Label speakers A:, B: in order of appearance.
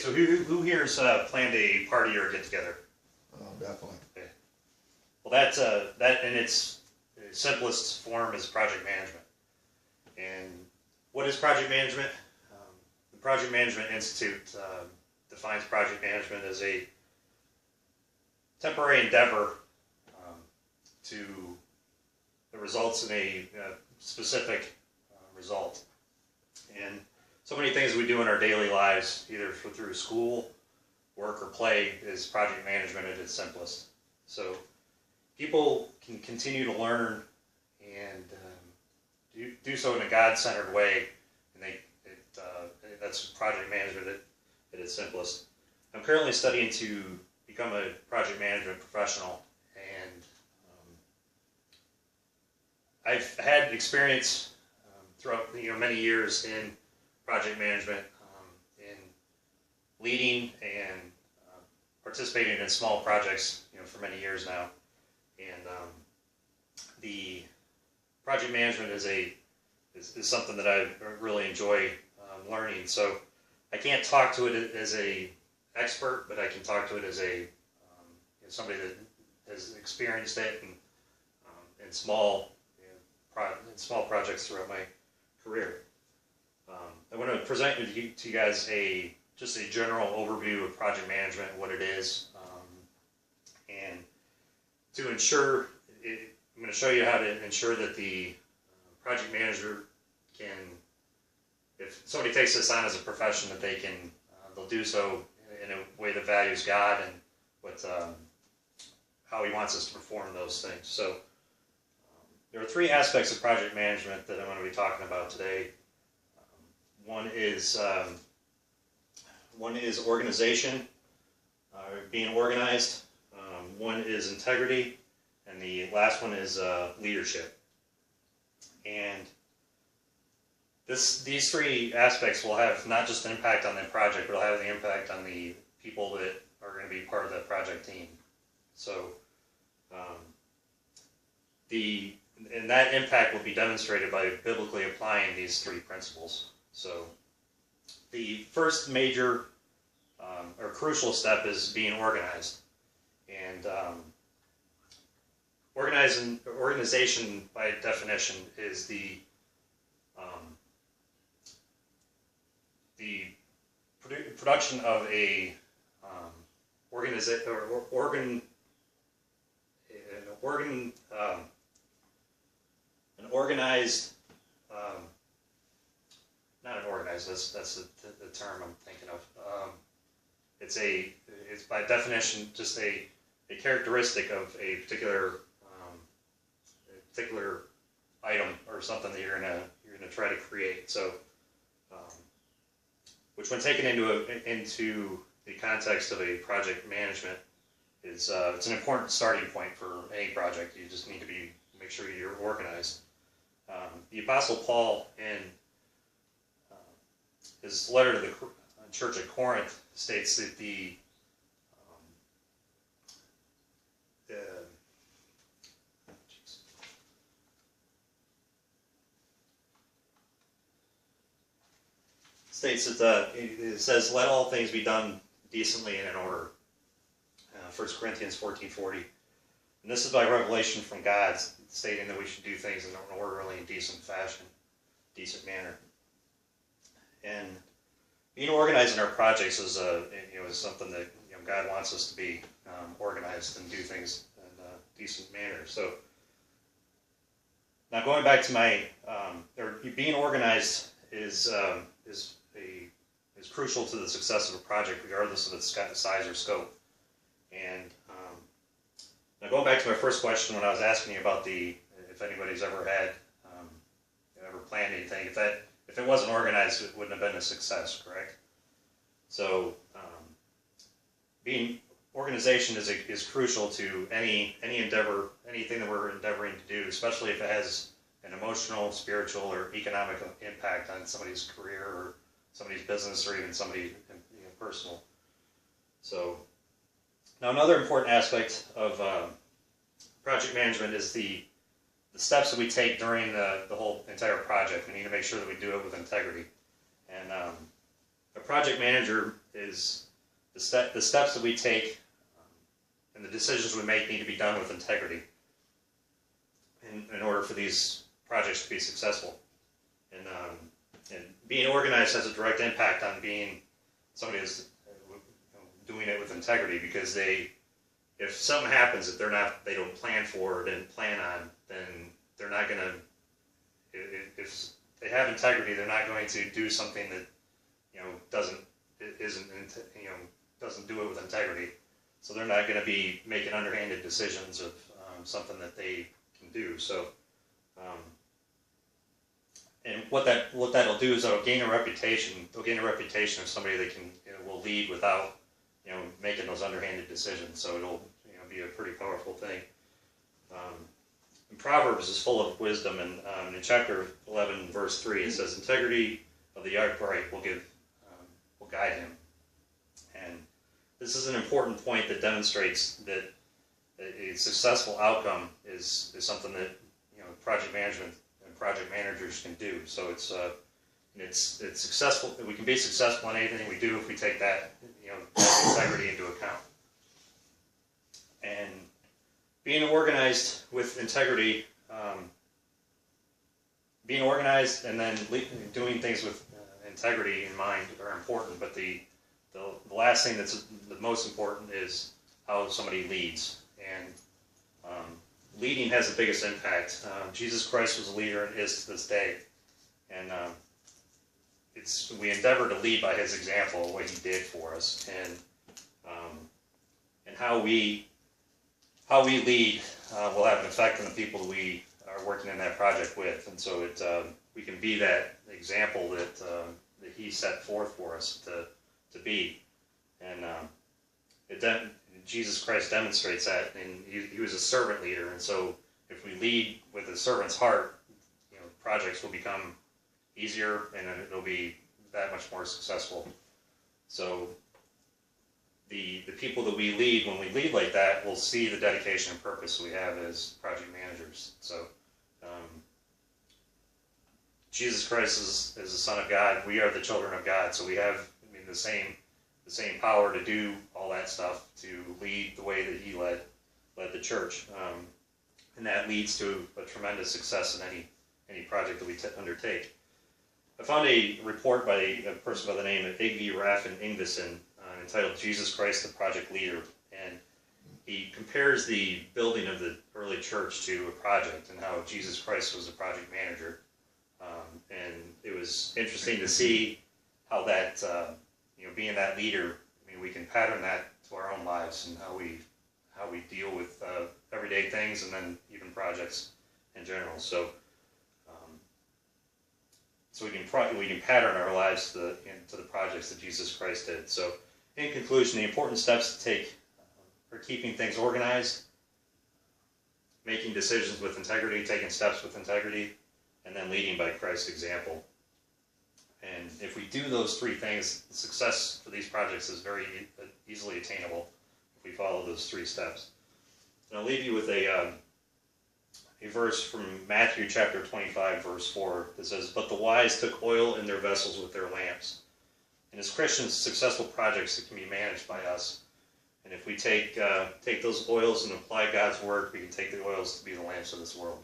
A: so who here's planned a party or a get together?
B: Oh, definitely.
A: Okay. Well, that in its simplest form is project management. And what is project management? The Project Management Institute defines project management as a temporary endeavor that results in a specific result. And so many things we do in our daily lives, either through school, work, or play, is project management at its simplest. So people can continue to learn and do so in a God-centered way, and that's project management at its simplest. I'm currently studying to become a project management professional, and I've had experience throughout many years in project management, in leading and participating in small projects for many years now, and the project management is something that I really enjoy learning. So I can't talk to it as a expert, but I can talk to it as a somebody that has experienced it in small projects throughout my career. I want to present to you guys just a general overview of project management, what it is, and to ensure I'm going to show you how to ensure that the project manager can, if somebody takes this on as a profession, that they'll do so in a way that values God and how He wants us to perform those things. So there are three aspects of project management that I'm going to be talking about today. One is organization, being organized. One is integrity, and the last one is leadership. And these three aspects will have not just an impact on the project, but it'll have the impact on the people that are going to be part of that project team. So and that impact will be demonstrated by biblically applying these three principles. So the first major or crucial step is being organized. And organization, by definition, is the production of an organized, not an organized, that's the term I'm thinking of. It's by definition just a characteristic of a particular item or something that you're gonna try to create. So, which when taken into the context of a project management is it's an important starting point for any project. You just need to make sure you're organized. The Apostle Paul, in his letter to the church at Corinth, states that it says, "Let all things be done decently and in order." 1 Corinthians 14:40. And this is by revelation from God, stating that we should do things in an orderly and decent fashion, decent manner. And being organized in our projects is something that God wants us to be organized and do things in a decent manner. So now going back to being organized is crucial to the success of a project, regardless of its size or scope. And now going back to my first question when I was asking you about if anybody's ever ever planned anything, if it wasn't organized, it wouldn't have been a success, correct? So organization is crucial to any endeavor, anything that we're endeavoring to do, especially if it has an emotional, spiritual, or economic impact on somebody's career or somebody's business or even somebody personal. So now another important aspect of project management is the steps that we take during the whole entire project. We need to make sure that we do it with integrity. And a project manager is the steps that we take and the decisions we make need to be done with integrity in order for these projects to be successful. And being organized has a direct impact on being somebody who's doing it with integrity, because if something happens that they don't plan for or didn't plan on, then they're not going to, if they have integrity, they're not going to do something that doesn't do it with integrity. So they're not going to be making underhanded decisions of something that they can do. So, and what that'll do is it'll gain a reputation. They'll gain a reputation of somebody that will lead without making those underhanded decisions. So it'll be a pretty powerful thing. And Proverbs is full of wisdom, and in chapter 11, verse 3, it says, "Integrity of the upright will guide him." And this is an important point that demonstrates that a successful outcome is something that project management and project managers can do. So it's successful. We can be successful in anything we do if we take that integrity into account. And being organized with integrity, being organized and then doing things with integrity in mind are important. But the last thing that's the most important is how somebody leads. And leading has the biggest impact. Jesus Christ was a leader and is to this day. And we endeavor to lead by his example, what he did for us, and how we lead will have an effect on the people that we are working in that project with. And so we can be that example that he set forth for us to be. And Jesus Christ demonstrates that, and he was a servant leader. And so if we lead with a servant's heart, projects will become easier, and it'll be that much more successful. So the people that we lead, when we lead like that, will see the dedication and purpose we have as project managers. So Jesus Christ is the Son of God. We are the children of God. So we have the same power to do all that stuff, to lead the way that he led the church. And that leads to a tremendous success in any project that we undertake. I found a report by a person by the name of Igby Raffin Ingvison entitled "Jesus Christ, the Project Leader," and he compares the building of the early church to a project and how Jesus Christ was a project manager. And it was interesting to see how that, being that leader, we can pattern that to our own lives and how we deal with everyday things, and then even projects in general. So we can pattern our lives to the projects that Jesus Christ did. So, in conclusion, the important steps to take are keeping things organized, making decisions with integrity, taking steps with integrity, and then leading by Christ's example. And if we do those three things, the success for these projects is very easily attainable if we follow those three steps. And I'll leave you with a verse from Matthew chapter 25, verse 4, that says, "But the wise took oil in their vessels with their lamps." And as Christians, successful projects that can be managed by us. And if we take those oils and apply God's word, we can take the oils to be the lamps of this world.